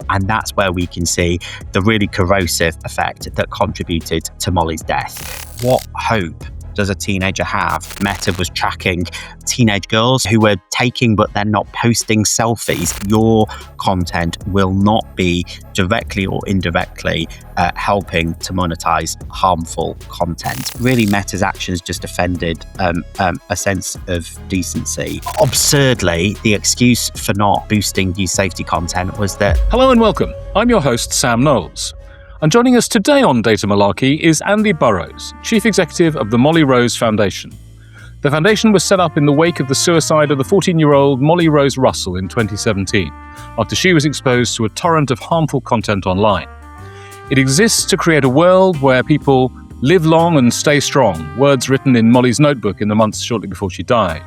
And that's where we can see the really corrosive effect that contributed to Molly's death. What hope does a teenager have? Meta was tracking teenage girls who were taking but then not posting selfies. Your content will not be directly or indirectly helping to monetize harmful content. Really, Meta's actions just offended a sense of decency. Absurdly, the excuse for not boosting youth safety content was that... Hello and welcome. I'm your host, Sam Knowles. And joining us today on Data Malarkey is Andy Burrows, Chief Executive of the Molly Rose Foundation. The foundation was set up in the wake of the suicide of the 14-year-old Molly Rose Russell in 2017, after she was exposed to a torrent of harmful content online. It exists to create a world where people live long and stay strong, words written in Molly's notebook in the months shortly before she died.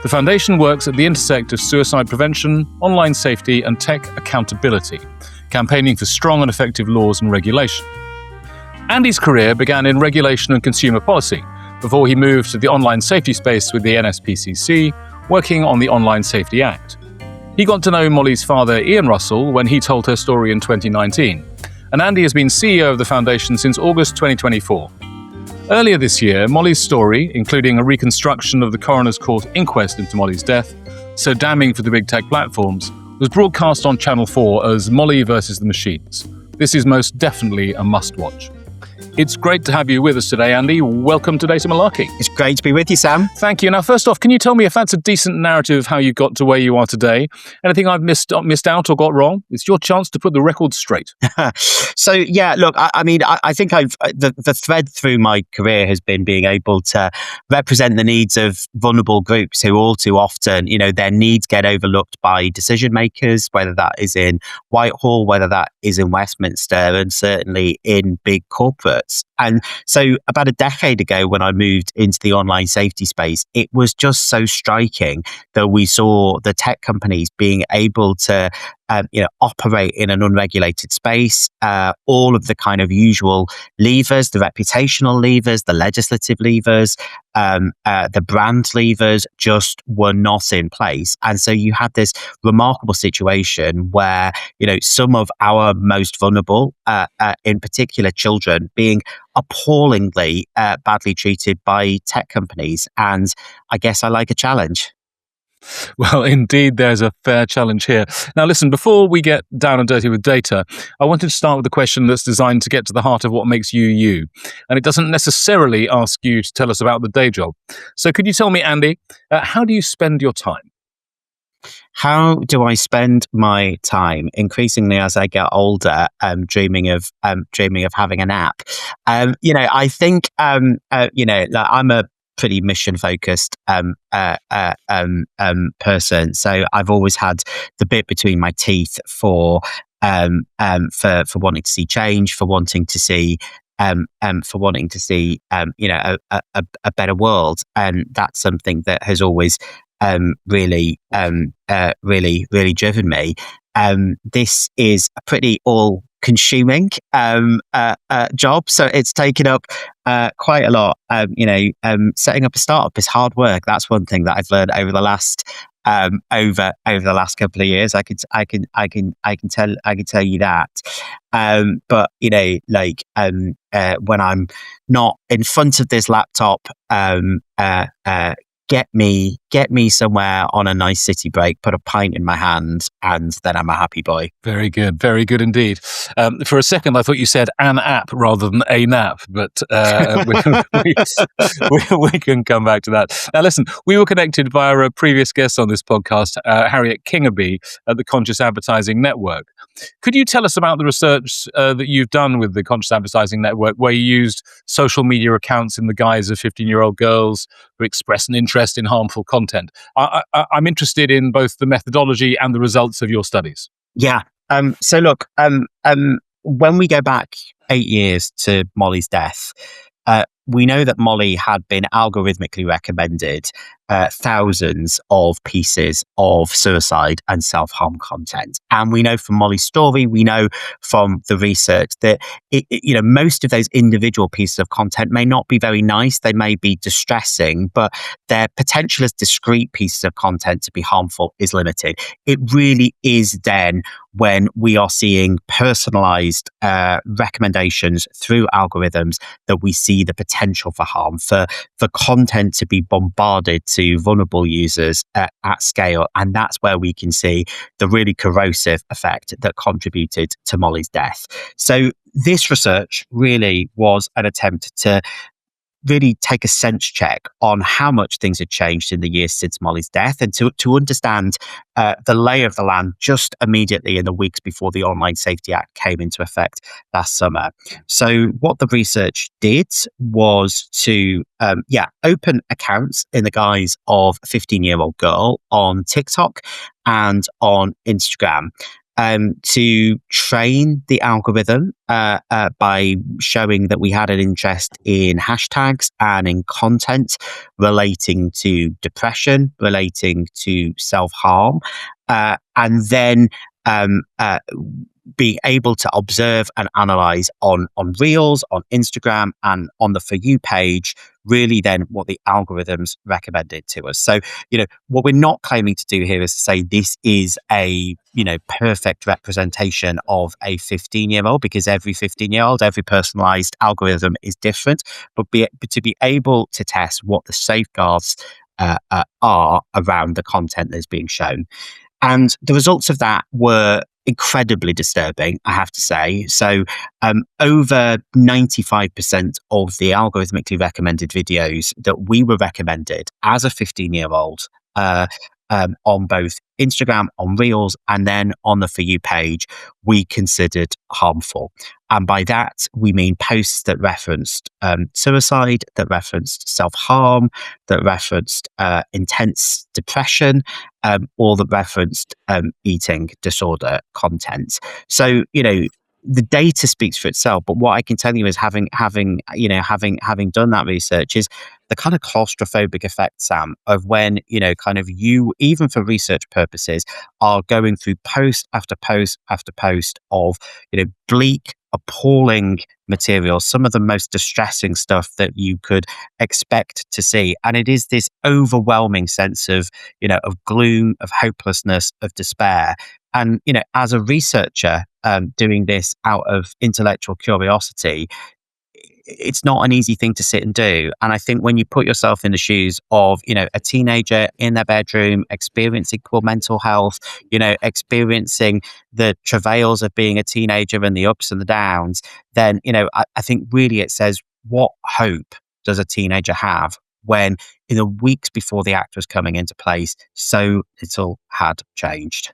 The foundation works at the intersect of suicide prevention, online safety, and tech accountability, campaigning for strong and effective laws and regulation. Andy's career began in regulation and consumer policy before he moved to the online safety space with the NSPCC, working on the Online Safety Act. He got to know Molly's father, Ian Russell, when he told her story in 2019, and Andy has been CEO of the foundation since August 2024. Earlier this year, Molly's story, including a reconstruction of the coroner's court inquest into Molly's death, so damning for the big tech platforms, was broadcast on Channel 4 as Molly versus the Machines. This is most definitely a must-watch. It's great to have you with us today, Andy. Welcome to Data Malarkey. It's great to be with you, Sam. Thank you. Now, first off, can you tell me if that's a decent narrative of how you got to where you are today? Anything I've missed out or got wrong? It's your chance to put the record straight. So, yeah, look, I think the thread through my career has been being able to represent the needs of vulnerable groups who all too often, their needs get overlooked by decision makers, whether that is in Whitehall, whether that is in Westminster, and certainly in big corporates. And so about a decade ago, when I moved into the online safety space, it was just so striking that we saw the tech companies being able to operate in an unregulated space. All of the kind of usual levers, the reputational levers, the legislative levers, the brand levers just were not in place. And so you had this remarkable situation where, some of our most vulnerable, in particular children, being appallingly badly treated by tech companies. And I guess I like a challenge. Well, indeed, there's a fair challenge here. Now, listen, before we get down and dirty with data, I wanted to start with a question that's designed to get to the heart of what makes you, you. And it doesn't necessarily ask you to tell us about the day job. So could you tell me, Andy, how do you spend your time? How do I spend my time? Increasingly, as I get older, dreaming of having a nap. I think, I'm a pretty mission focused person. So I've always had the bit between my teeth for wanting to see change, for wanting to see a better world, and that's something that has always really driven me. This is a pretty all-consuming job, so it's taken up quite a lot. Setting up a startup is hard work. That's one thing that I've learned over the last over the last couple of years. I can tell you that. But when I'm not in front of this laptop, get me somewhere on a nice city break, put a pint in my hand, and then I'm a happy boy. Very good indeed. For a second, I thought you said an app rather than a nap, but we can come back to that. Now, listen, we were connected via a previous guest on this podcast, Harriet Kingerby at the Conscious Advertising Network. Could you tell us about the research that you've done with the Conscious Advertising Network, where you used social media accounts in the guise of 15-year-old girls who express an interest in harmful content? I'm interested in both the methodology and the results of your studies. Yeah. So look, when we go back 8 years to Molly's death, we know that Molly had been algorithmically recommended thousands of pieces of suicide and self-harm content. And we know from Molly's story, we know from the research that most of those individual pieces of content may not be very nice. They may be distressing, but their potential as discrete pieces of content to be harmful is limited. It really is then when we are seeing personalized recommendations through algorithms that we see the potential for harm, for content to be bombarded to vulnerable users at scale. And that's where we can see the really corrosive effect that contributed to Molly's death. So this research really was an attempt to really take a sense check on how much things had changed in the years since Molly's death, and to understand the lay of the land just immediately in the weeks before the Online Safety Act came into effect last summer. So what the research did was to open accounts in the guise of a 15-year-old girl on TikTok and on Instagram, to train the algorithm by showing that we had an interest in hashtags and in content relating to depression, relating to self-harm, and then being able to observe and analyze on Reels, on Instagram, and on the For You page, really then what the algorithms recommended to us. So, what we're not claiming to do here is to say this is a, perfect representation of a 15-year-old, because every 15-year-old, every personalized algorithm is different, but to be able to test what the safeguards are around the content that's being shown. And the results of that were incredibly disturbing, I have to say. So over 95% of the algorithmically recommended videos that we were recommended as a 15-year-old on both Instagram, on Reels, and then on the For You page, we considered harmful. And by that, we mean posts that referenced suicide, that referenced self-harm, that referenced intense depression, or that referenced eating disorder content. So, the data speaks for itself, but what I can tell you is having done that research is the kind of claustrophobic effect, Sam, of when, you, even for research purposes, are going through post after post after post of, bleak, appalling material, some of the most distressing stuff that you could expect to see. And it is this overwhelming sense of, of gloom, of hopelessness, of despair. And, as a researcher doing this out of intellectual curiosity, it's not an easy thing to sit and do. And I think when you put yourself in the shoes of, a teenager in their bedroom, experiencing poor mental health, experiencing the travails of being a teenager and the ups and the downs, then, I think really it says, what hope does a teenager have when in the weeks before the act was coming into place, so little had changed?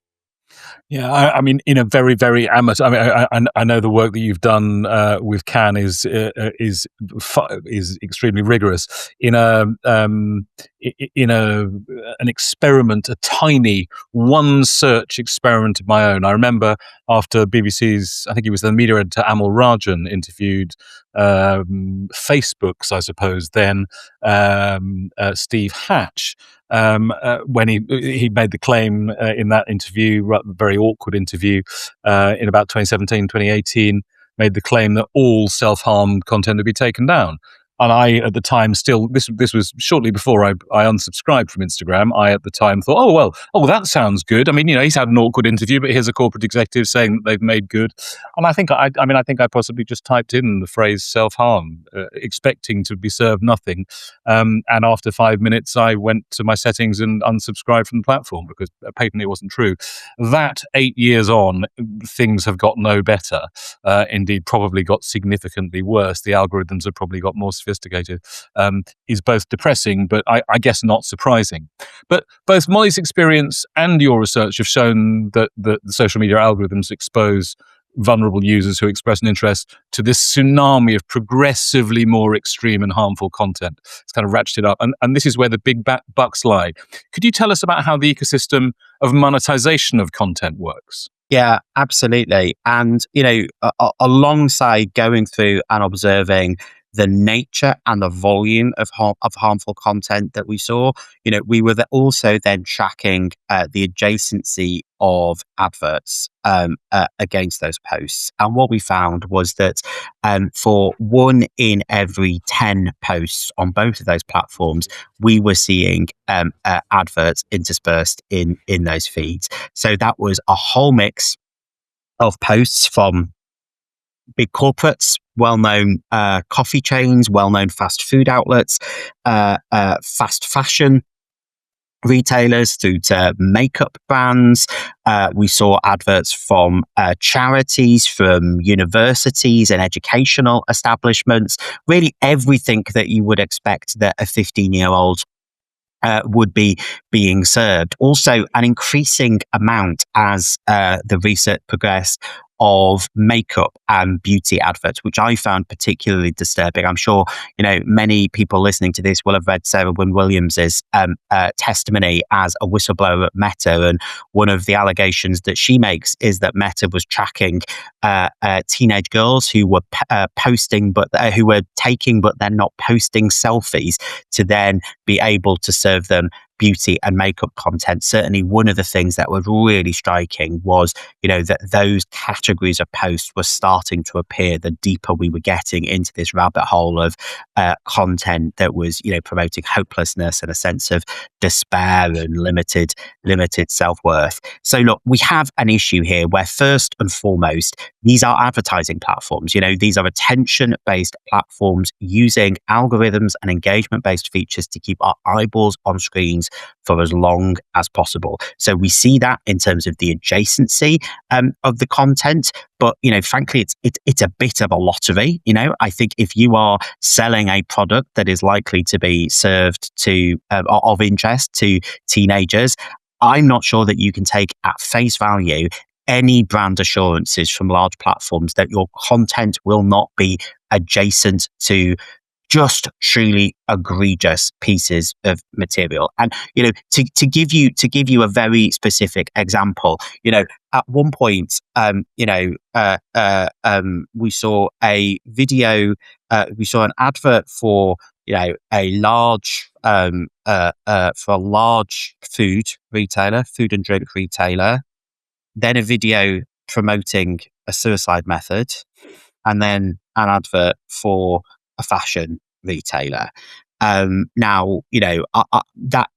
Yeah, I mean, in a very, very amateur. I mean, I know the work that you've done with Can is extremely rigorous. In an experiment, a tiny one search experiment of my own. I remember after BBC's, I think it was the media editor Amal Rajan interviewed Facebook's, I suppose, then Steve Hatch. When he made the claim in that interview, very awkward interview, in about 2017, 2018, made the claim that all self-harm content would be taken down. And I, at the time, still, this was shortly before I unsubscribed from Instagram. I, at the time, thought, that sounds good. I mean, he's had an awkward interview, but here's a corporate executive saying that they've made good. And I think I possibly just typed in the phrase self-harm, expecting to be served nothing. And after 5 minutes, I went to my settings and unsubscribed from the platform because patently it wasn't true. That 8 years on, things have got no better. Indeed, probably got significantly worse. The algorithms have probably got more sophisticated, is both depressing, but I guess not surprising. But both Molly's experience and your research have shown that the social media algorithms expose vulnerable users who express an interest to this tsunami of progressively more extreme and harmful content. It's kind of ratcheted up. And this is where the big bucks lie. Could you tell us about how the ecosystem of monetization of content works? Yeah, absolutely. And, alongside going through and observing the nature and the volume of harmful content that we saw, we were also then tracking the adjacency of adverts against those posts. And what we found was that for 1 in every 10 posts on both of those platforms, we were seeing adverts interspersed in those feeds. So that was a whole mix of posts from big corporates, well-known coffee chains, well-known fast food outlets, fast fashion retailers, through to makeup brands. We saw adverts from charities, from universities and educational establishments, really everything that you would expect that a 15-year-old would be being served. Also, an increasing amount as the research progressed of makeup and beauty adverts, which I found particularly disturbing. I'm sure, many people listening to this will have read Sarah Wynne-Williams's testimony as a whistleblower at Meta. And one of the allegations that she makes is that Meta was tracking teenage girls who were posting, but who were taking, but then not posting selfies to then be able to serve them beauty and makeup content. Certainly one of the things that was really striking was, that those categories of posts were starting to appear the deeper we were getting into this rabbit hole of content that was, promoting hopelessness and a sense of despair and limited self-worth. So look, we have an issue here where first and foremost, these are advertising platforms. These are attention-based platforms using algorithms and engagement-based features to keep our eyeballs on screens for as long as possible. So we see that in terms of the adjacency of the content, but frankly, it's a bit of a lottery. I think if you are selling a product that is likely to be served to of interest to teenagers, I'm not sure that you can take at face value any brand assurances from large platforms that your content will not be adjacent to just truly egregious pieces of material. And to give you a very specific example, at one point, we saw a video, we saw an advert for a large for a large food and drink retailer, then a video promoting a suicide method, and then an advert for a fashion retailer. Now, that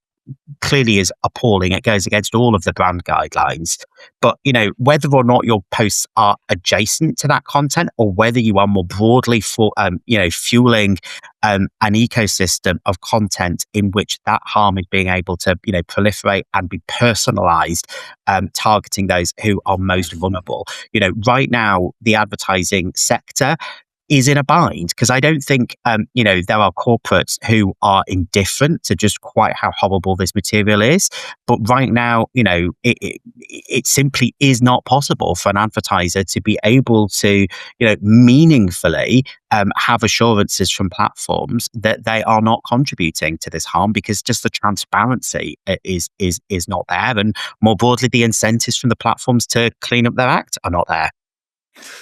clearly is appalling. It goes against all of the brand guidelines. But, whether or not your posts are adjacent to that content, or whether you are more broadly fueling an ecosystem of content in which that harm is being able to, proliferate and be personalized, targeting those who are most vulnerable. Right now, the advertising sector is in a bind, because I don't think, there are corporates who are indifferent to just quite how horrible this material is. But right now, it simply is not possible for an advertiser to be able to, meaningfully have assurances from platforms that they are not contributing to this harm, because just the transparency is not there. And more broadly, the incentives from the platforms to clean up their act are not there.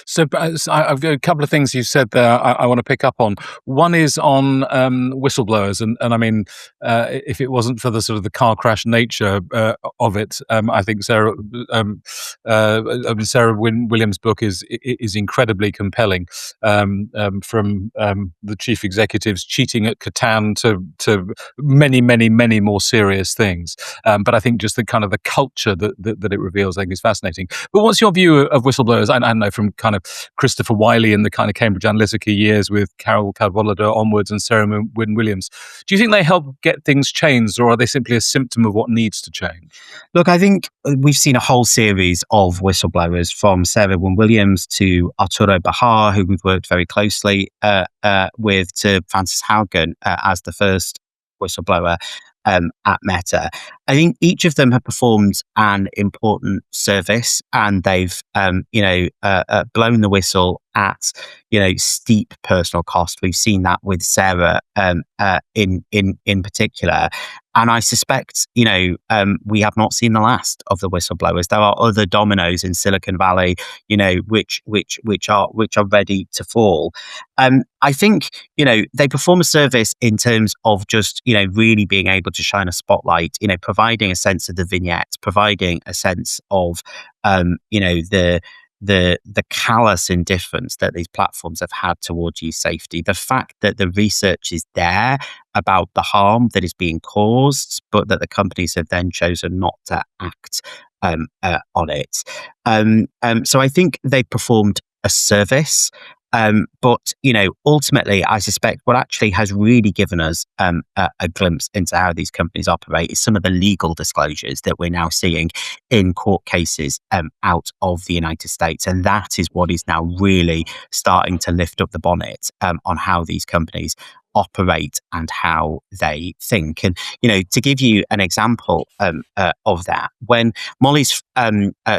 So I've got a couple of things you said there I want to pick up on. One is on whistleblowers, and I mean, if it wasn't for the sort of the car crash nature of it, I think Sarah Williams' book is incredibly compelling. From the chief executives cheating at Catan to many more serious things. But I think just the kind of the culture that it reveals, I think, is fascinating. But what's your view of whistleblowers? I know from kind of Christopher Wiley in the kind of Cambridge Analytica years with Carol Cadwallader onwards and Sarah Wynne-Williams. Do you think they help get things changed, or are they simply a symptom of what needs to change? Look, I think we've seen a whole series of whistleblowers, from Sarah Wynne-Williams to Arturo Bahar, who we've worked very closely with, to Frances Haugen as the first whistleblower at Meta. I think each of them have performed an important service, and they've, blown the whistle at, steep personal cost. We've seen that with Sarah in particular. And I suspect, we have not seen the last of the whistleblowers. There are other dominoes in Silicon Valley, which are ready to fall. I think, they perform a service in terms of just, really being able to shine a spotlight, providing a sense of the vignette, providing a sense of, the callous indifference that these platforms have had towards youth safety. The fact that the research is there about the harm that is being caused, but that the companies have then chosen not to act on it. So I think they performed a service. But, ultimately, I suspect what actually has really given us a glimpse into how these companies operate is some of the legal disclosures that we're now seeing in court cases out of the United States. And that is what is now really starting to lift up the bonnet on how these companies operate and how they think. And, to give you an example of that, when Molly's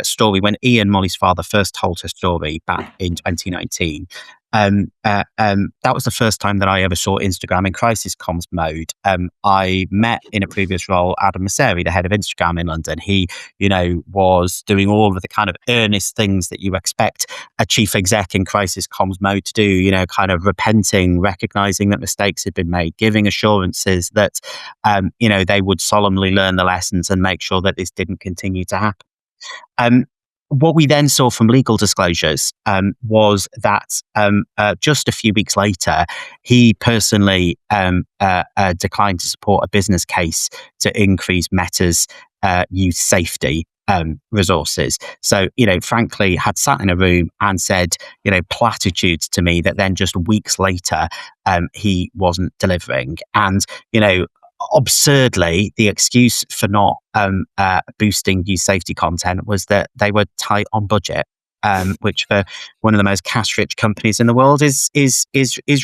story, when Ian, Molly's father, first told her story back in 2019, that was the first time that I ever saw Instagram in crisis comms mode. I met in a previous role Adam Mosseri, the head of Instagram in London. He, was doing all of the kind of earnest things that you expect a chief exec in crisis comms mode to do, kind of repenting, recognizing that mistakes had been made, giving assurances that, they would solemnly learn the lessons and make sure that this didn't continue to happen. What we then saw from legal disclosures was that just a few weeks later, he personally declined to support a business case to increase Meta's youth safety resources. So, frankly, had sat in a room and said, platitudes to me that then just weeks later he wasn't delivering. And, absurdly, the excuse for not boosting youth safety content was that they were tight on budget, which for one of the most cash-rich companies in the world is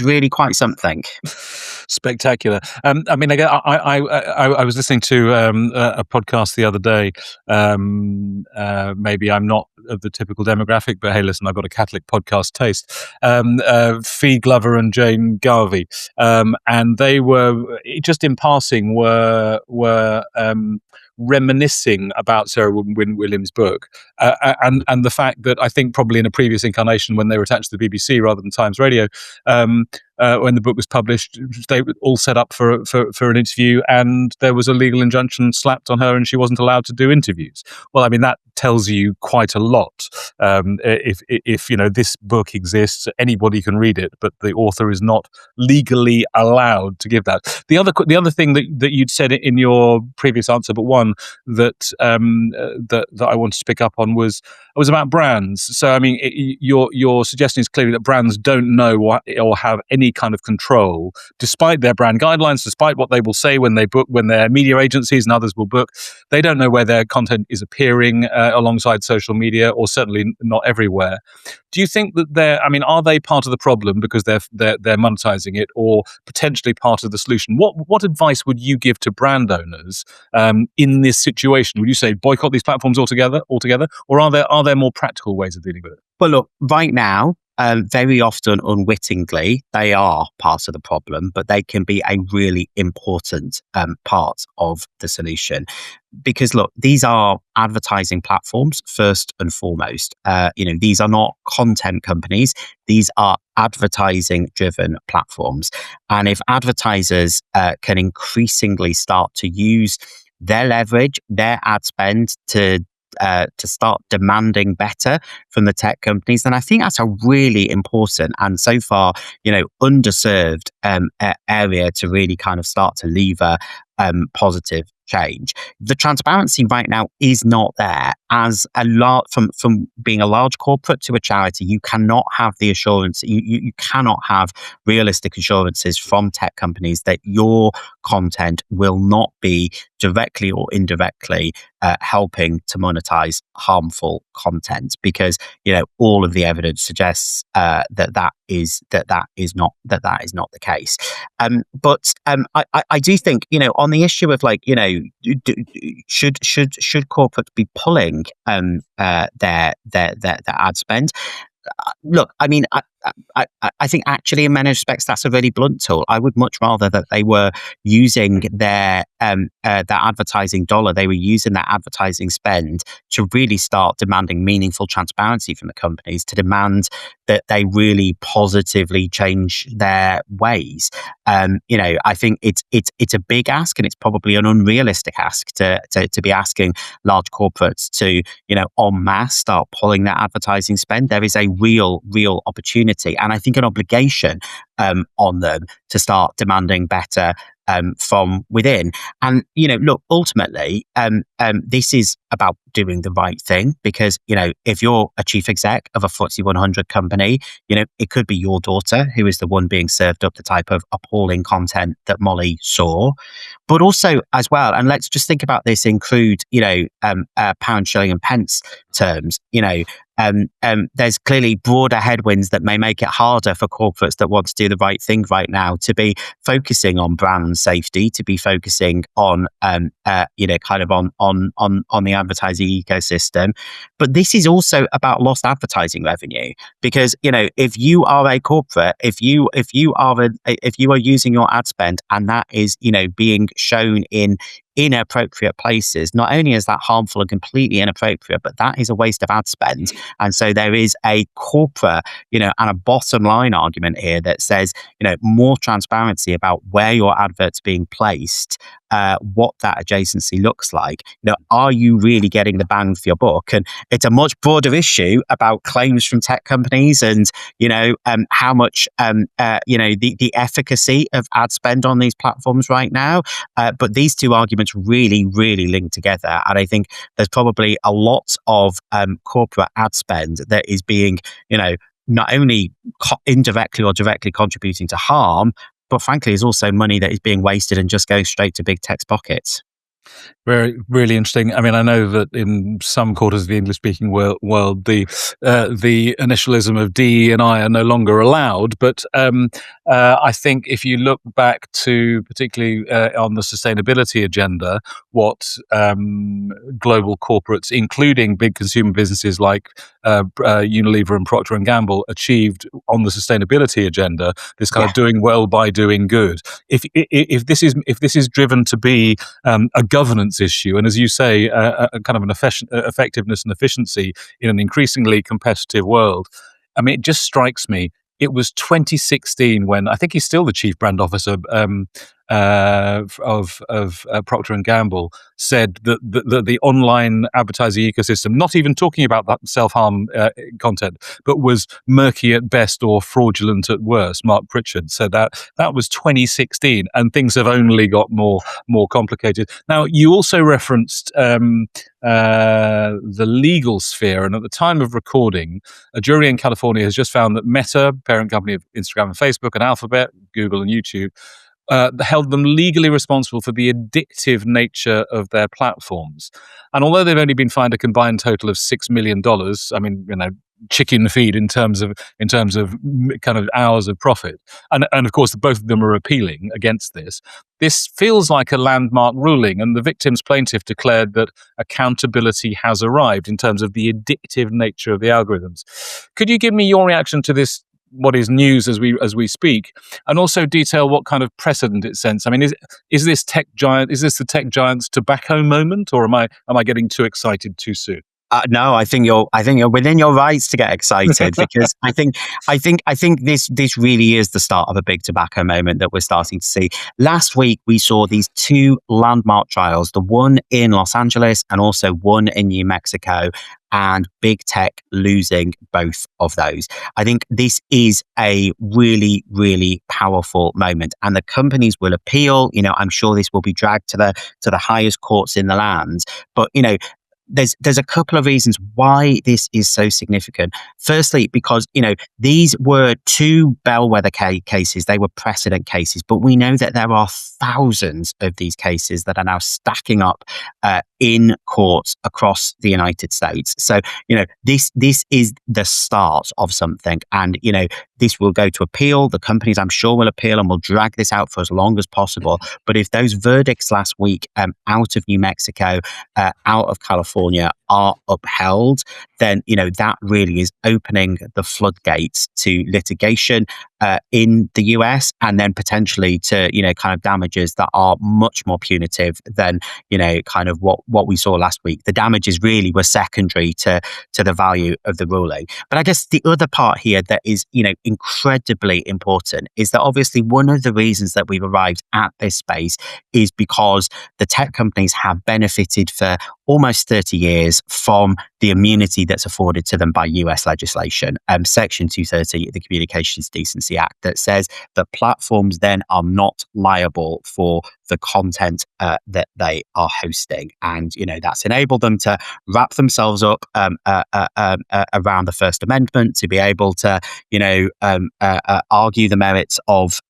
really quite something. Spectacular. I was listening to a podcast the other day. Maybe I'm not of the typical demographic, but hey, listen, I've got a Catholic podcast taste. Fee Glover and Jane Garvey, and they were just in passing were reminiscing about Sarah Wynne Williams' book, and the fact that I think probably in a previous incarnation when they were attached to the BBC rather than Times Radio, when the book was published, they were all set up for an interview, and there was a legal injunction slapped on her, and she wasn't allowed to do interviews. Well, that tells you quite a lot. If this book exists, anybody can read it, but the author is not legally allowed to give that. The other thing that you'd said in your previous answer, but one that I wanted to pick up on was about brands. So your suggestion is clearly that brands don't know or have any kind of control, despite their brand guidelines, despite what they will say when their media agencies and others will book. They don't know where their content is appearing alongside social media, or certainly not everywhere. Do you think that are they part of the problem because they're monetizing it, or potentially part of the solution? What advice would you give to brand owners in this situation? Would you say boycott these platforms altogether, or are there more practical ways of dealing with it? Well, look, right now, very often unwittingly, they are part of the problem, but they can be a really important part of the solution. Because look, these are advertising platforms first and foremost. These are not content companies. These are advertising-driven platforms. And if advertisers can increasingly start to use their leverage, their ad spend to start demanding better from the tech companies, then I think that's a really important and so far, underserved area to really kind of start to lever positive change. The transparency right now is not there. As a lot from being a large corporate to a charity, you cannot have the assurance, you cannot have realistic assurances from tech companies that your content will not be directly or indirectly helping to monetize harmful content, because all of the evidence suggests that is not the case. But I do think on the issue of should corporates be pulling their ad spend? Look, I think actually in many respects that's a really blunt tool. I would much rather that they were using their advertising dollar, they were using that advertising spend to really start demanding meaningful transparency from the companies, to demand that they really positively change their ways. I think it's a big ask, and it's probably an unrealistic ask to be asking large corporates to, en masse start pulling that advertising spend. There is a real opportunity, and I think an obligation on them to start demanding better from within. And, look, ultimately, this is about doing the right thing, because, if you're a chief exec of a FTSE 100 company, it could be your daughter who is the one being served up the type of appalling content that Molly saw. But also as well, and let's just think about this in crude, pound, shilling and pence terms, there's clearly broader headwinds that may make it harder for corporates that want to do the right thing right now to be focusing on brand safety, to be focusing on, on the advertising ecosystem. But this is also about lost advertising revenue, because, if you are a corporate, if you are using your ad spend and that is, being shown in inappropriate places, not only is that harmful and completely inappropriate, but that is a waste of ad spend. And so there is a corporate, and a bottom line argument here that says, more transparency about where your advert's being placed, what that adjacency looks like. Are you really getting the bang for your buck? And it's a much broader issue about claims from tech companies and, how much, the efficacy of ad spend on these platforms right now. But these two arguments really link together. And I think there's probably a lot of corporate ad spend that is being, not only indirectly or directly contributing to harm, but frankly is also money that is being wasted and just going straight to big tech's pockets. Really interesting. I mean, I know that in some quarters of the English-speaking world, the initialism of D and I are no longer allowed. But I think if you look back to, particularly on the sustainability agenda, what global corporates, including big consumer businesses like Unilever and Procter & Gamble, achieved on the sustainability agenda, this kind of doing well by doing good. If this is driven to be a governance issue, and as you say, a kind of an effectiveness and efficiency in an increasingly competitive world. I mean, it just strikes me. It was 2016 when I think he's still the chief brand officer of Procter & Gamble, said that the online advertising ecosystem, not even talking about that self-harm content, but was murky at best or fraudulent at worst. Mark Pritchard said that was 2016, and things have only got more complicated. Now, you also referenced the legal sphere, and at the time of recording, a jury in California has just found that Meta, parent company of Instagram and Facebook, and Alphabet, Google and YouTube, held them legally responsible for the addictive nature of their platforms. And although they've only been fined a combined total of $6 million, I mean, chicken feed in terms of kind of hours of profit. And of course, both of them are appealing against this. This feels like a landmark ruling, and the victim's plaintiff declared that accountability has arrived in terms of the addictive nature of the algorithms. Could you give me your reaction to this, what is news as we speak, and also detail what kind of precedent it sets? I mean, is this the tech giant's tobacco moment, or am I getting too excited too soon? No, I think you're within your rights to get excited, because I think this really is the start of a big tobacco moment that we're starting to see. Last week we saw these two landmark trials, the one in Los Angeles and also one in New Mexico, and big tech losing both of those. I think this is a really powerful moment, and the companies will appeal. I'm sure this will be dragged to the highest courts in the land, but there's a couple of reasons why this is so significant. Firstly, because, these were two bellwether cases. They were precedent cases, but we know that there are thousands of these cases that are now stacking up in courts across the United States. So, this is the start of something, and, this will go to appeal. The companies, I'm sure, will appeal and will drag this out for as long as possible. But if those verdicts last week out of New Mexico, out of California, California are upheld, then, that really is opening the floodgates to litigation in the US, and then potentially to, kind of damages that are much more punitive than, kind of what we saw last week. The damages really were secondary to the value of the ruling. But I guess the other part here that is, incredibly important is that obviously one of the reasons that we've arrived at this space is because the tech companies have benefited for almost 30 years from the immunity that's afforded to them by US legislation. Section 230 of the Communications Decency Act that says that platforms then are not liable for the content that they are hosting. And, that's enabled them to wrap themselves up around the First Amendment, to be able to, argue the merits of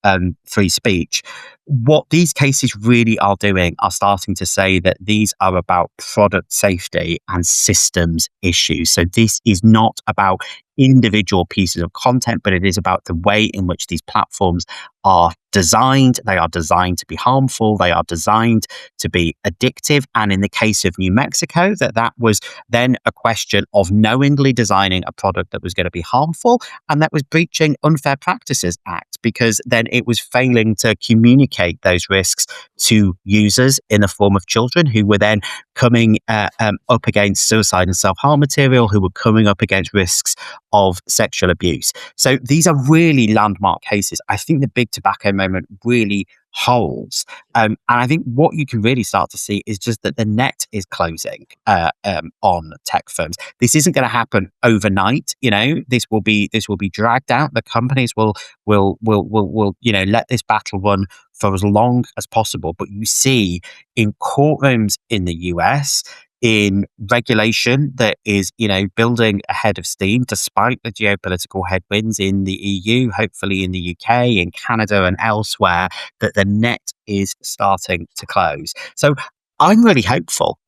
free speech. What these cases really are doing are starting to say that these are about product safety and systems issues. So this is not about individual pieces of content, but it is about the way in which these platforms are designed. They are designed to be harmful. They are designed to be addictive. And in the case of New Mexico, that was then a question of knowingly designing a product that was going to be harmful, and that was breaching Unfair Practices Act, because then it was failing to communicate those risks to users in the form of children who were then coming up against suicide and self-harm material, who were coming up against risks of sexual abuse. So these are really landmark cases. I think the big tobacco moment really holds. And I think what you can really start to see is just that the net is closing on tech firms. This isn't going to happen overnight. This will be dragged out. The companies will let this battle run for as long as possible. But you see in courtrooms in the US, in regulation that is, building ahead of steam, despite the geopolitical headwinds in the EU, hopefully in the UK, in Canada and elsewhere, that the net is starting to close. So I'm really hopeful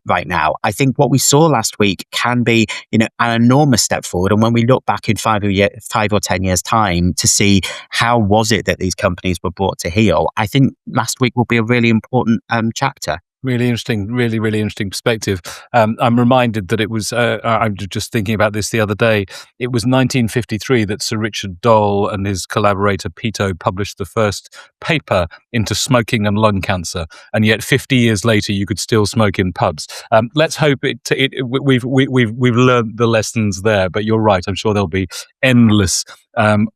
right now. I think what we saw last week can be, an enormous step forward. And when we look back in 5 or 10 years' time to see how was it that these companies were brought to heel, I think last week will be a really important chapter. Really interesting, really, really interesting perspective. I'm reminded that it was, I'm just thinking about this the other day, it was 1953 that Sir Richard Dole and his collaborator Pito published the first paper into smoking and lung cancer. And yet 50 years later, you could still smoke in pubs. Let's hope we've learned the lessons there, but you're right. I'm sure there'll be endless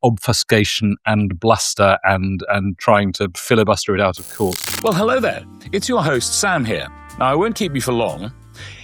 obfuscation and bluster and trying to filibuster it out of court. Well, hello there. It's your host, Sam here. Now, I won't keep you for long.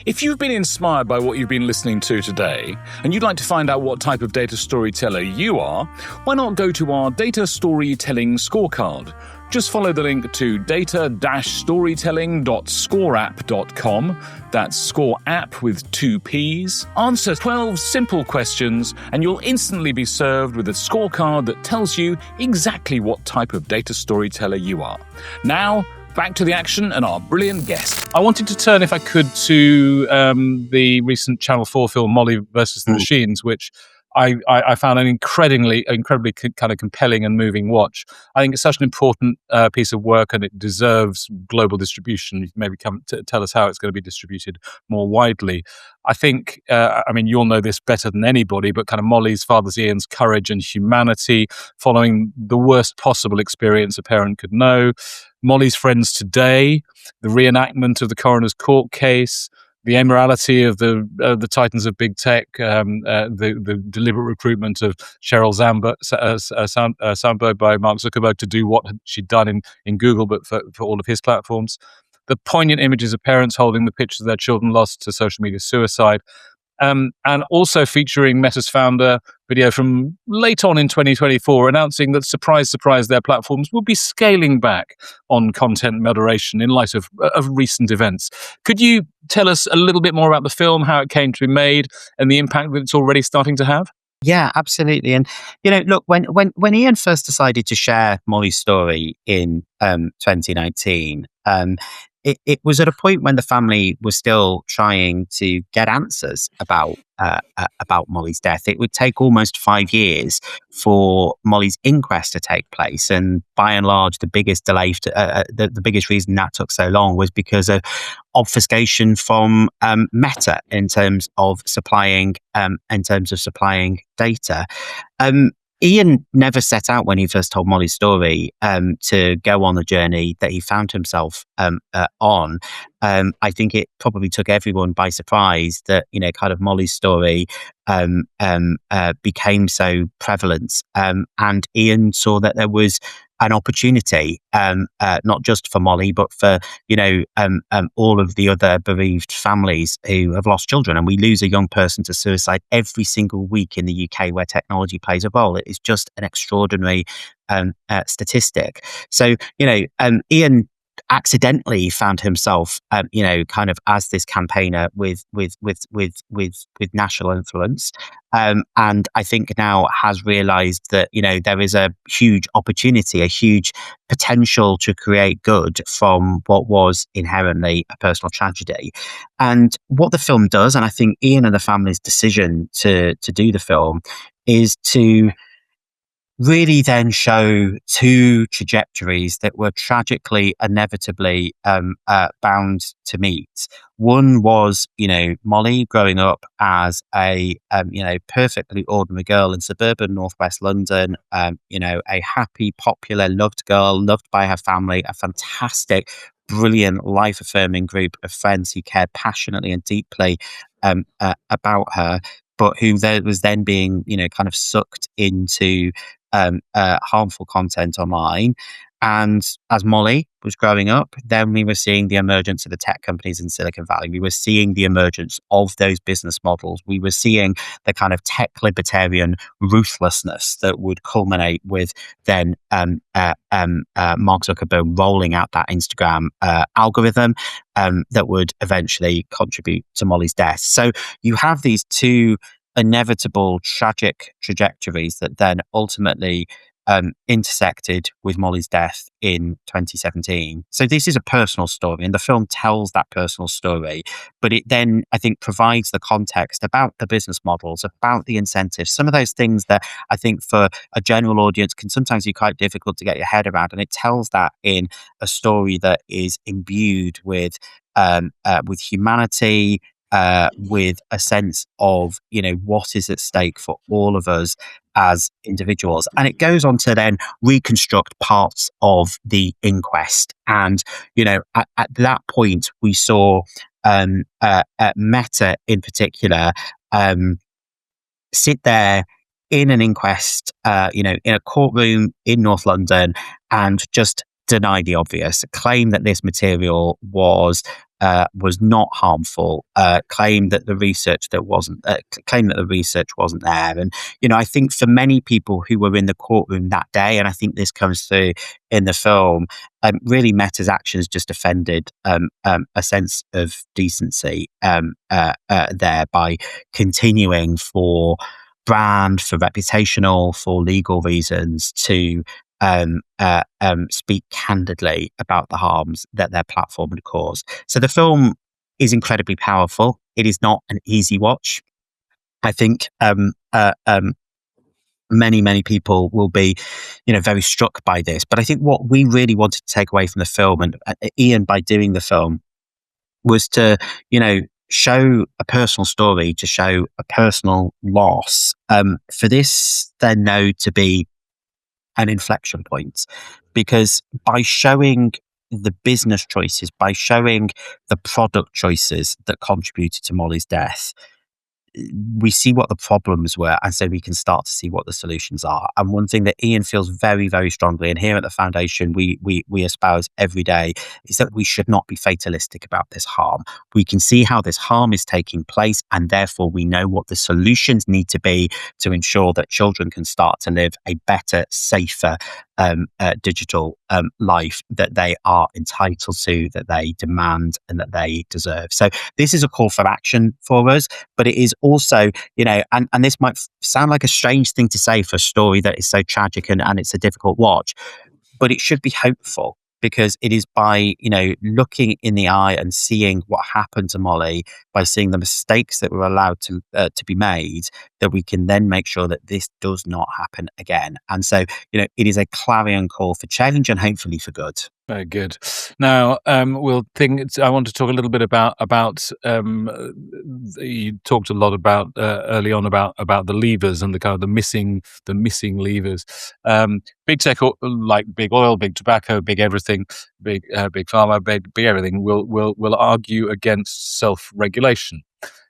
If you've been inspired by what you've been listening to today, and you'd like to find out what type of data storyteller you are, why not go to our data storytelling scorecard? Just follow the link to data-storytelling.scoreapp.com. That's score app with 2 P's. Answer 12 simple questions, and you'll instantly be served with a scorecard that tells you exactly what type of data storyteller you are. Now, back to the action and our brilliant guest. I wanted to turn, if I could, to the recent Channel 4 film Molly versus the Machines, which I found an incredibly kind of compelling and moving watch. I think it's such an important piece of work, and it deserves global distribution. You can maybe come to tell us how it's going to be distributed more widely. I think, you'll know this better than anybody, but kind of Molly's, Father Ian's courage and humanity following the worst possible experience a parent could know. Molly's friends today, the reenactment of the coroner's court case, the immorality of the titans of big tech, the deliberate recruitment of Sheryl Sandberg by Mark Zuckerberg to do what she'd done in Google, but for all of his platforms. The poignant images of parents holding the pictures of their children lost to social media suicide. And also featuring Meta's founder, video from late on in 2024 announcing that, surprise, surprise, their platforms will be scaling back on content moderation in light of recent events. Could you tell us a little bit more about the film, how it came to be made, and the impact that it's already starting to have? Yeah, absolutely. And, look, when Ian first decided to share Molly's story in 2019, it was at a point when the family was still trying to get answers about Molly's death. It would take almost 5 years for Molly's inquest to take place, and by and large, the biggest delay, the biggest reason that took so long was because of obfuscation from Meta in terms of supplying data. Ian never set out when he first told Molly's story to go on the journey that he found himself on. I think it probably took everyone by surprise that kind of Molly's story became so prevalent, and Ian saw that there was an opportunity, not just for Molly, but for all of the other bereaved families who have lost children. And we lose a young person to suicide every single week in the UK, where technology plays a role. It is just an extraordinary statistic. So Ian accidentally found himself, kind of as this campaigner with national influence, and I think now has realised that there is a huge opportunity, a huge potential to create good from what was inherently a personal tragedy. And what the film does, and I think Ian and the family's decision to do the film, is to really then show two trajectories that were tragically, inevitably bound to meet. One was, Molly growing up as a, perfectly ordinary girl in suburban northwest London, a happy, popular, loved girl, loved by her family, a fantastic, brilliant, life-affirming group of friends who cared passionately and deeply about her, but who was then being, kind of sucked into harmful content online. And as Molly was growing up, then we were seeing the emergence of the tech companies in Silicon Valley. We were seeing the emergence of those business models. We were seeing the kind of tech libertarian ruthlessness that would culminate with then Mark Zuckerberg rolling out that Instagram algorithm that would eventually contribute to Molly's death. So you have these two inevitable tragic trajectories that then ultimately intersected with Molly's death in 2017. So this is a personal story, and the film tells that personal story, but it then, I think, provides the context about the business models, about the incentives, some of those things that I think for a general audience can sometimes be quite difficult to get your head around. And it tells that in a story that is imbued with humanity, with a sense of what is at stake for all of us as individuals. And it goes on to then reconstruct parts of the inquest. And at that point we saw Meta in particular sit there in an inquest, in a courtroom in North London, and just deny the obvious, claim that this material was not harmful, claim that the research wasn't there. And I think for many people who were in the courtroom that day, and I think this comes through in the film, really Meta's actions just offended a sense of decency there by continuing for brand, for reputational, for legal reasons to speak candidly about the harms that their platform would cause. So the film is incredibly powerful. It is not an easy watch. I think many people will be, very struck by this. But I think what we really wanted to take away from the film, and Ian, by doing the film, was to, show a personal story, to show a personal loss. For this, then, now to be an inflection point, because by showing the business choices, by showing the product choices that contributed to Molly's death, we see what the problems were, and so we can start to see what the solutions are. And one thing that Ian feels very, very strongly, and here at the Foundation we espouse every day, is that we should not be fatalistic about this harm. We can see how this harm is taking place, and therefore we know what the solutions need to be to ensure that children can start to live a better, safer digital life that they are entitled to, that they demand, and that they deserve. So this is a call for action for us, but it is also, and this might sound like a strange thing to say for a story that is so tragic and it's a difficult watch, but it should be hopeful, because it is by, looking in the eye and seeing what happened to Molly, by seeing the mistakes that were allowed to be made, that we can then make sure that this does not happen again. And so, it is a clarion call for change and hopefully for good. Very good. Now, I want to talk a little bit about. You talked a lot about early on about the levers and the kind of the missing levers. Big tech, like big oil, big tobacco, big everything, big pharma, big everything will argue against self-regulation.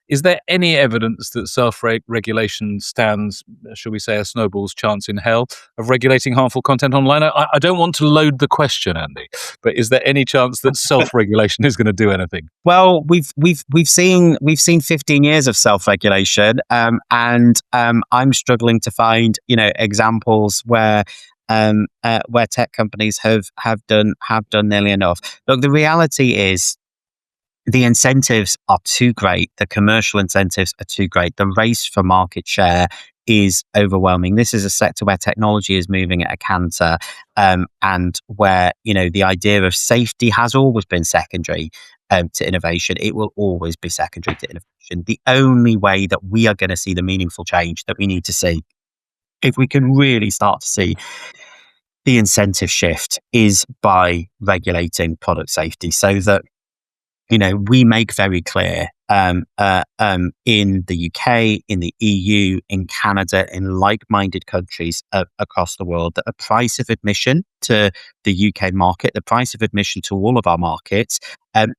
Is there any evidence that self-regulation stands, shall we say, a snowball's chance in hell of regulating harmful content online? I don't want to load the question, Andy, but is there any chance that self-regulation is going to do anything? Well, we've seen 15 years of self-regulation, and I'm struggling to find examples where tech companies have done nearly enough. Look, the reality is, the incentives are too great. The commercial incentives are too great. The race for market share is overwhelming. This is a sector where technology is moving at a canter, and where the idea of safety has always been secondary to innovation. It will always be secondary to innovation. The only way that we are going to see the meaningful change that we need to see, if we can really start to see the incentive shift, is by regulating product safety, so that we make very clear in the UK, in the EU, in Canada, in like-minded countries across the world, that the price of admission to the UK market, the price of admission to all of our markets,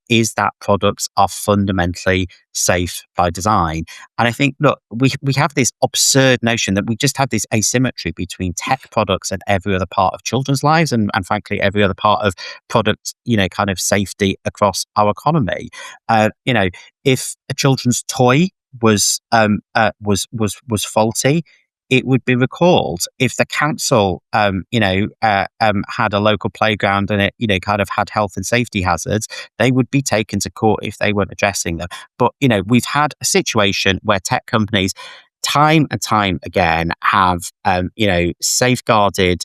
is that products are fundamentally safe by design. And I think, look, we have this absurd notion that we just have this asymmetry between tech products and every other part of children's lives, and frankly, every other part of product, kind of safety across our economy. If a children's toy was faulty, it would be recalled. If the council, had a local playground and it, kind of had health and safety hazards, they would be taken to court if they weren't addressing them. But, we've had a situation where tech companies, time and time again, have, safeguarded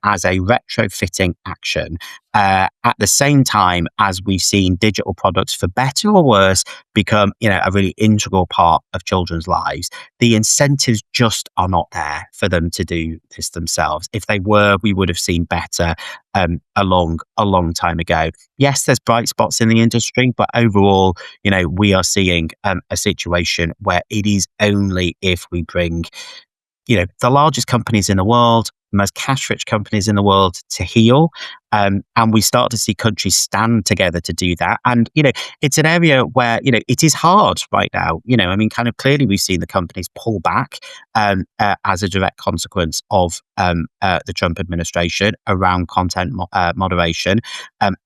as a retrofitting action, at the same time as we've seen digital products, for better or worse, become a really integral part of children's lives. The incentives just are not there for them to do this themselves. If they were, we would have seen better a long time ago. Yes, there's bright spots in the industry, but overall, we are seeing a situation where it is only if we bring the largest companies in the world, the most cash-rich companies in the world, to heel, and we start to see countries stand together to do that. And it's an area where it is hard right now. Kind of clearly we've seen the companies pull back as a direct consequence of the Trump administration around content moderation,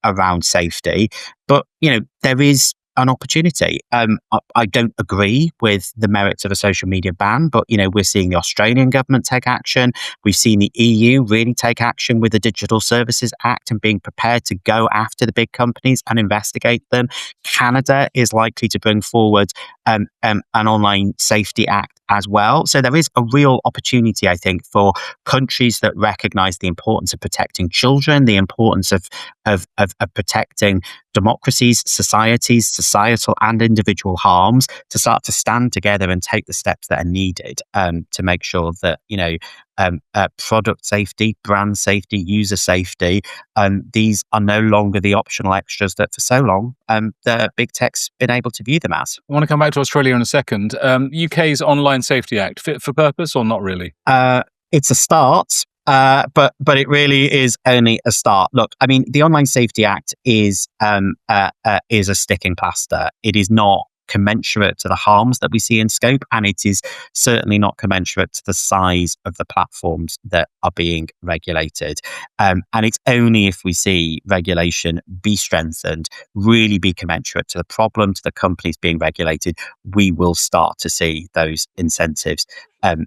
around safety. But there is an opportunity. I don't agree with the merits of a social media ban, but we're seeing the Australian government take action. We've seen the EU really take action with the Digital Services Act and being prepared to go after the big companies and investigate them. Canada is likely to bring forward an online safety act as well. So there is a real opportunity, I think, for countries that recognise the importance of protecting children, the importance of protecting democracies, societies, societal and individual harms, to start to stand together and take the steps that are needed to make sure that product safety, brand safety, user safety, these are no longer the optional extras that for so long the big tech's been able to view them as. I want to come back to Australia in a second. UK's Online Safety Act, fit for purpose or not really? It's a start. But it really is only a start. Look, the Online Safety Act is a sticking plaster. It is not commensurate to the harms that we see in scope, and it is certainly not commensurate to the size of the platforms that are being regulated. And it's only if we see regulation be strengthened, really be commensurate to the problem, to the companies being regulated, we will start to see those incentives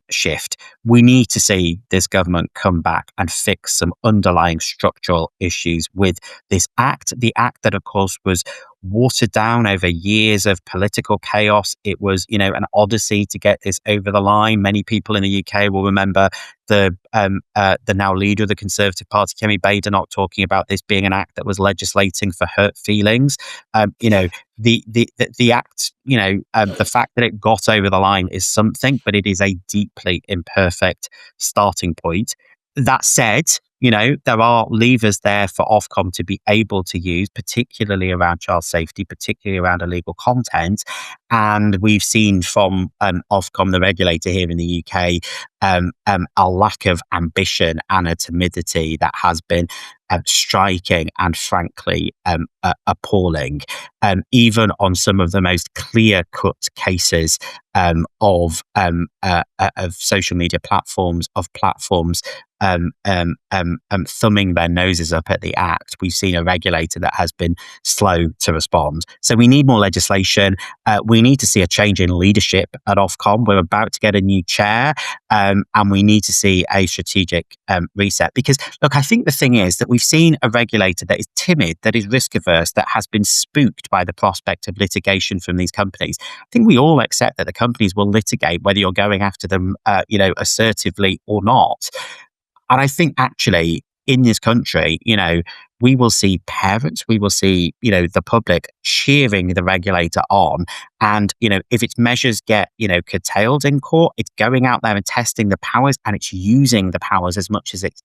shift. We need to see this government come back and fix some underlying structural issues with this act. The act that, of course, was watered down over years of political chaos. It was, an odyssey to get this over the line. Many people in the UK will remember the now leader of the Conservative Party, Kemi Badenoch, talking about this being an act that was legislating for hurt feelings. The act, the fact that it got over the line is something, but it is a deeply imperfect starting point. That said, there are levers there for Ofcom to be able to use, particularly around child safety, particularly around illegal content. And we've seen from Ofcom, the regulator here in the UK, a lack of ambition and a timidity that has been striking and frankly appalling, even on some of the most clear-cut cases of social media platforms, thumbing their noses up at the act. We've seen a regulator that has been slow to respond. So we need more legislation. We need to see a change in leadership at Ofcom. We're about to get a new chair, and we need to see a strategic reset. Because, look, I think the thing is that we've seen a regulator that is timid, that is risk averse, that has been spooked by the prospect of litigation from these companies. I think we all accept that the companies will litigate whether you're going after them, assertively or not. And I think actually in this country, we will see parents, we will see, the public cheering the regulator on. And, if its measures get, curtailed in court, it's going out there and testing the powers, and it's using the powers as much as it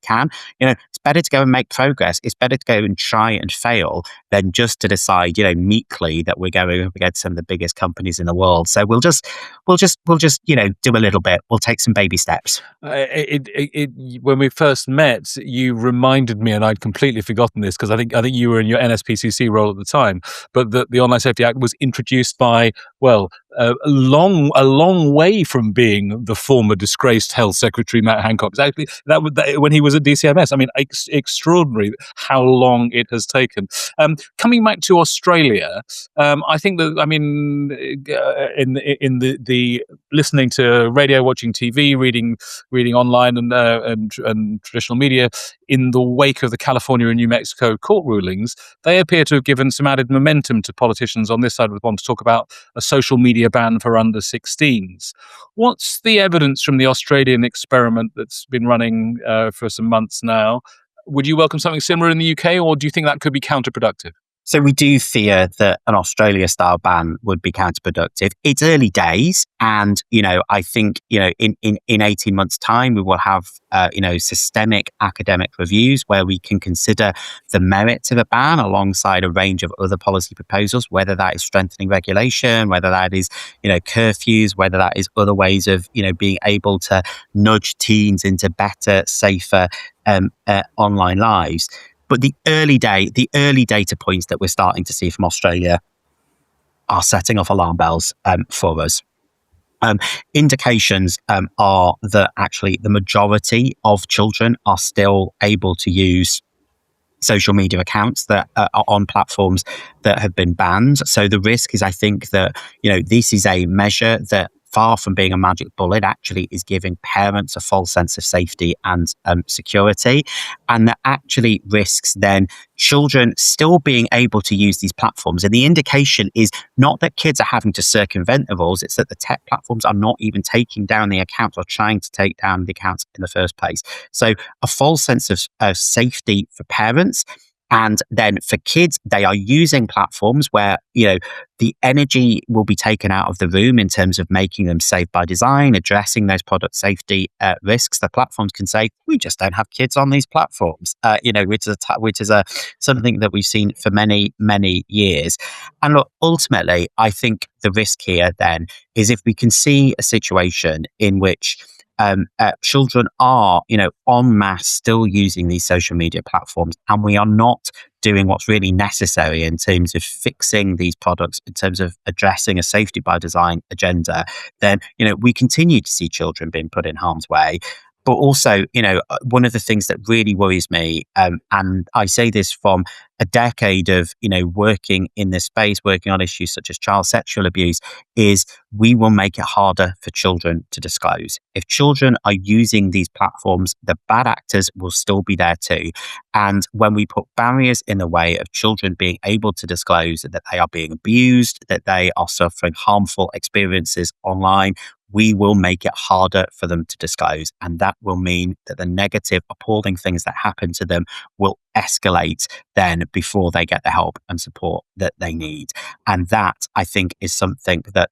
can. It's better to go and make progress. It's better to go and try and fail than just to decide, meekly that we're going up against some of the biggest companies in the world. So we'll just, do a little bit. We'll take some baby steps. When we first met, you reminded me, and I'd completely forgotten this because I think you were in your NSPCC role at the time, but the Online Safety Act was introduced by, a long way from being the former disgraced Health Secretary Matt Hancock. Exactly that when he was at DCMS. I mean, extraordinary how long it has taken. Coming back to Australia, I think that in the listening to radio, watching TV, reading online and traditional media in the wake of the California and New Mexico court rulings, they appear to have given some added momentum to politicians on this side of the pond to talk about a social media ban for under 16s. What's the evidence from the Australian experiment that's been running for some months now? Would you welcome something similar in the UK, or do you think that could be counterproductive? So we do fear that an Australia-style ban would be counterproductive. It's early days, and I think in 18 months' time we will have systemic academic reviews where we can consider the merits of a ban alongside a range of other policy proposals, whether that is strengthening regulation, whether that is curfews, whether that is other ways of being able to nudge teens into better, safer online lives. But the early data points that we're starting to see from Australia are setting off alarm bells for us. Indications are that actually the majority of children are still able to use social media accounts that are on platforms that have been banned. So the risk is, I think, that this is a measure that, far from being a magic bullet, actually is giving parents a false sense of safety and security, and that actually risks then children still being able to use these platforms. And the indication is not that kids are having to circumvent the rules, it's that the tech platforms are not even taking down the accounts or trying to take down the accounts in the first place. So a false sense of safety for parents. And then for kids, they are using platforms where, the energy will be taken out of the room in terms of making them safe by design, addressing those product safety risks. The platforms can say, we just don't have kids on these platforms, which is something that we've seen for many, many years. And look, ultimately, I think the risk here then is if we can see a situation in which children are, en masse still using these social media platforms, and we are not doing what's really necessary in terms of fixing these products, in terms of addressing a safety by design agenda, then, we continue to see children being put in harm's way. But also, one of the things that really worries me, and I say this from a decade of, working in this space, working on issues such as child sexual abuse, is we will make it harder for children to disclose. If children are using these platforms, the bad actors will still be there too. And when we put barriers in the way of children being able to disclose that they are being abused, that they are suffering harmful experiences online, we will make it harder for them to disclose. And that will mean that the negative, appalling things that happen to them will escalate then before they get the help and support that they need. And that, I think, is something that,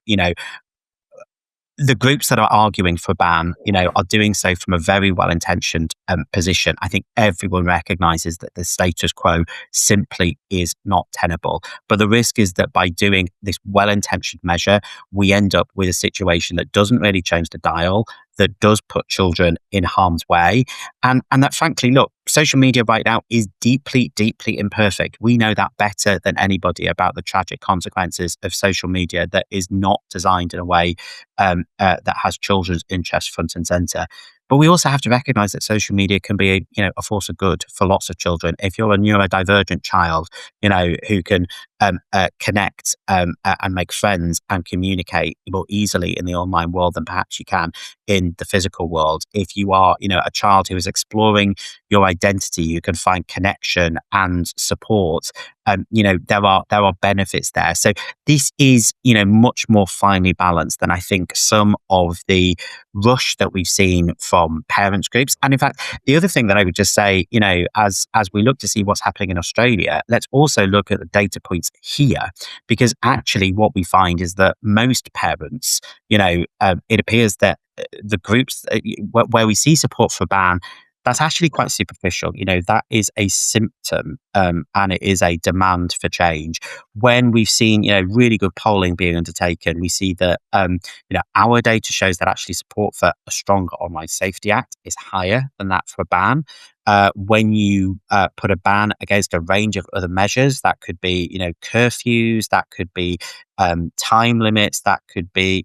the groups that are arguing for ban, are doing so from a very well-intentioned position. I think everyone recognizes that the status quo simply is not tenable. But the risk is that by doing this well-intentioned measure, we end up with a situation that doesn't really change the dial, that does put children in harm's way. And that, frankly, look, social media right now is deeply, deeply imperfect. We know that better than anybody about the tragic consequences of social media that is not designed in a way that has children's interests front and center. But we also have to recognize that social media can be a force of good for lots of children. If you're a neurodivergent child, who can connect and make friends and communicate more easily in the online world than perhaps you can in the physical world. If you are, a child who is exploring your identity, you can find connection and support. There are benefits there. So this is, much more finely balanced than I think some of the rush that we've seen from parents groups. And in fact, the other thing that I would just say, as we look to see what's happening in Australia, let's also look at the data points here, because actually what we find is that most parents, it appears that the groups where we see support for ban, that's actually quite superficial. That is a symptom and it is a demand for change. When we've seen, really good polling being undertaken, we see that, our data shows that actually support for a stronger Online Safety Act is higher than that for a ban. When you put a ban against a range of other measures, that could be, curfews, that could be time limits, that could be,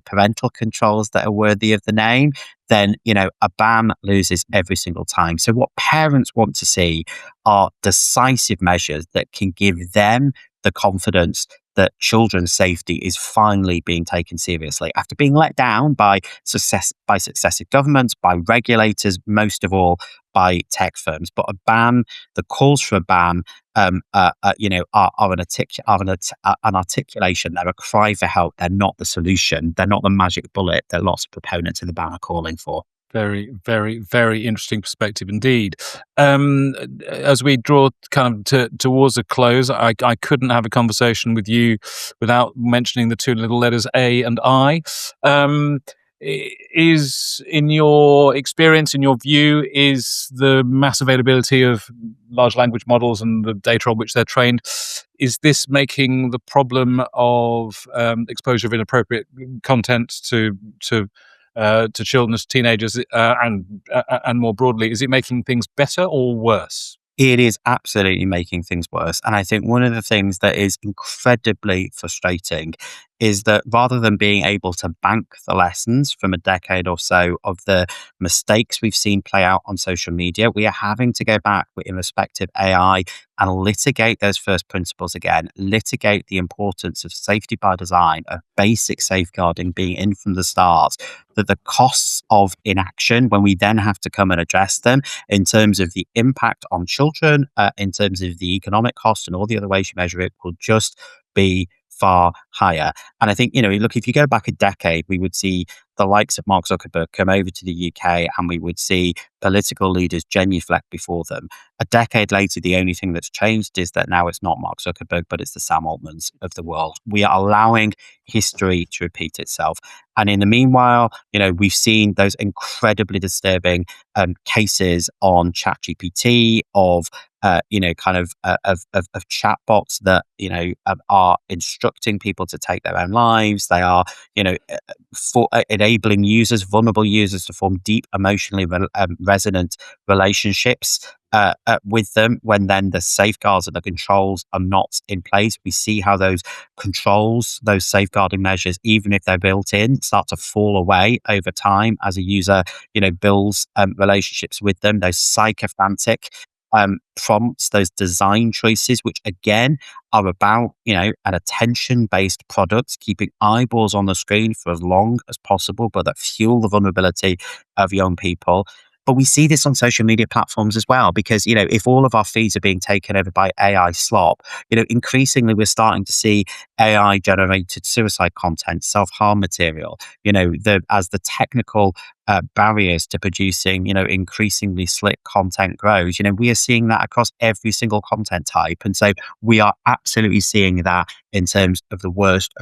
parental controls that are worthy of the name, then, a ban loses every single time. So what parents want to see are decisive measures that can give them the confidence that children's safety is finally being taken seriously after being let down by successive governments, by regulators, most of all by tech firms. But a ban, the calls for a ban, are an articulation. They're a cry for help. They're not the solution. They're not the magic bullet that lots of proponents of the ban are calling for. Very, very, very interesting perspective indeed. As we draw kind of towards a close, I couldn't have a conversation with you without mentioning the two little letters A and I. Is, in your experience, in your view, is the mass availability of large language models and the data on which they're trained, is this making the problem of exposure of inappropriate content to children, as teenagers, and more broadly, is it making things better or worse? It is absolutely making things worse. And I think one of the things that is incredibly frustrating is that rather than being able to bank the lessons from a decade or so of the mistakes we've seen play out on social media, we are having to go back in respect of AI and litigate those first principles again, litigate the importance of safety by design, of basic safeguarding being in from the start, that the costs of inaction, when we then have to come and address them in terms of the impact on children, in terms of the economic cost and all the other ways you measure it, will just be far higher. And I think, look, if you go back a decade, we would see the likes of Mark Zuckerberg come over to the UK and we would see political leaders genuflect before them. A decade later, the only thing that's changed is that now it's not Mark Zuckerberg, but it's the Sam Altmans of the world. We are allowing history to repeat itself. And in the meanwhile, we've seen those incredibly disturbing cases on ChatGPT of chatbots that, are instructing people to take their own lives. They are, enabling vulnerable users to form deep, emotionally resonant relationships with them, when then the safeguards and the controls are not in place. We see how those controls, those safeguarding measures, even if they're built in, start to fall away over time as a user, builds relationships with them. Those sycophantic prompts, those design choices, which again are about, an attention-based product, keeping eyeballs on the screen for as long as possible, but that fuel the vulnerability of young people. But we see this on social media platforms as well, because, if all of our feeds are being taken over by AI slop, increasingly we're starting to see AI generated suicide content, self-harm material, as the technical barriers to producing, increasingly slick content grows. We are seeing that across every single content type. And so we are absolutely seeing that in terms of the worst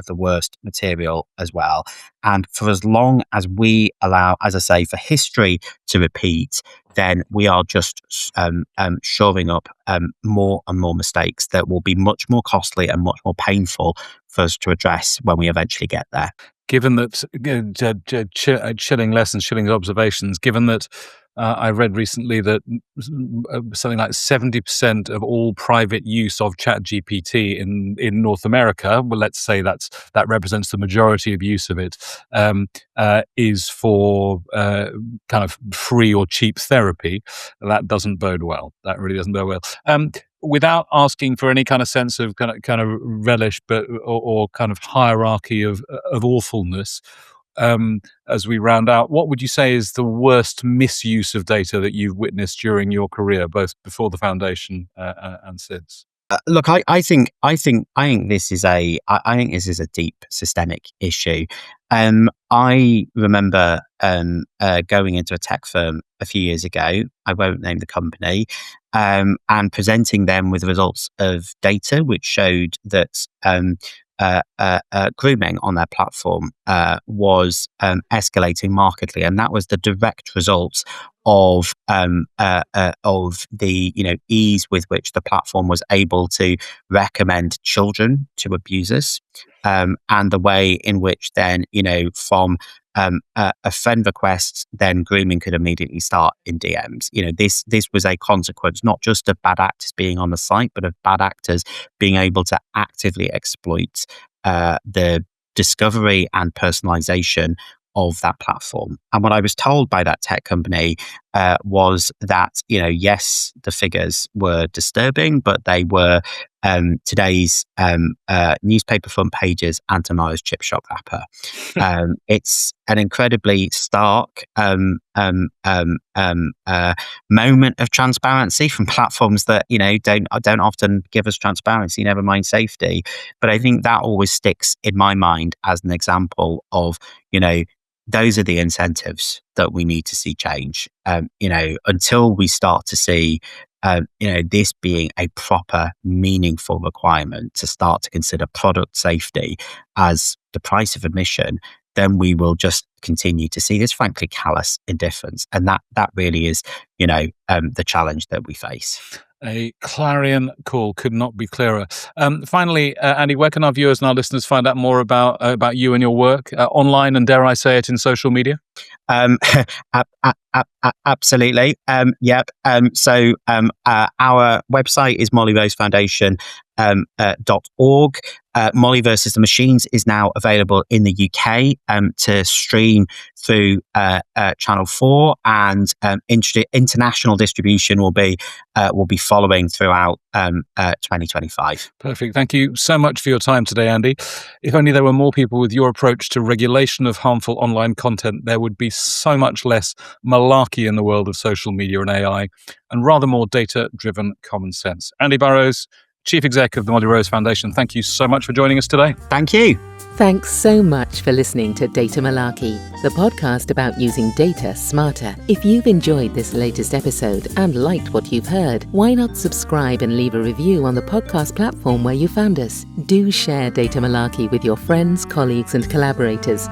material as well. And for as long as we allow, as I say, for history to repeat, then we are just shoring up more and more mistakes that will be much more costly and much more painful for us to address when we eventually get there. Given that, chilling lessons, chilling observations, given that I read recently that something like 70% of all private use of ChatGPT in North America, well, let's say that represents the majority of use of it, is for kind of free or cheap therapy. That doesn't bode well. That really doesn't bode well. Without asking for any kind of sense of kind of relish, but or kind of hierarchy of awfulness, as we round out, what would you say is the worst misuse of data that you've witnessed during your career, both before the foundation and since? Look, I think this is a deep systemic issue. I remember going into a tech firm a few years ago. I won't name the company, and presenting them with results of data which showed that grooming on their platform was escalating markedly, and that was the direct result of the ease with which the platform was able to recommend children to abusers, and the way in which then from a friend request, then grooming could immediately start in DMs. This was a consequence not just of bad actors being on the site, but of bad actors being able to actively exploit the discovery and personalization of that platform. And what I was told by that tech company was that, yes, the figures were disturbing, but they were today's newspaper front pages and tomorrow's chip shop wrapper. It's an incredibly stark moment of transparency from platforms that don't often give us transparency, never mind safety. But I think that always sticks in my mind as an example of those are the incentives that we need to see change. Until we start to see this being a proper, meaningful requirement to start to consider product safety as the price of admission, then we will just continue to see this, frankly, callous indifference. And that really is, the challenge that we face. A clarion call, could not be clearer. Finally, Andy, where can our viewers and our listeners find out more about you and your work online, and dare I say it, in social media? Absolutely. Yep. So our website is mollyrosefoundation.org. Molly versus the Machines is now available in the UK to stream through Channel 4, and international distribution will be following throughout 2025. Perfect. Thank you so much for your time today, Andy. If only there were more people with your approach to regulation of harmful online content, there would be so much less malarkey in the world of social media and AI, and rather more data-driven common sense. Andy Burrows, Chief Exec of the Molly Rose Foundation, thank you so much for joining us today. Thank you. Thanks so much for listening to Data Malarkey, the podcast about using data smarter. If you've enjoyed this latest episode and liked what you've heard, why not subscribe and leave a review on the podcast platform where you found us? Do share Data Malarkey with your friends, colleagues, and collaborators.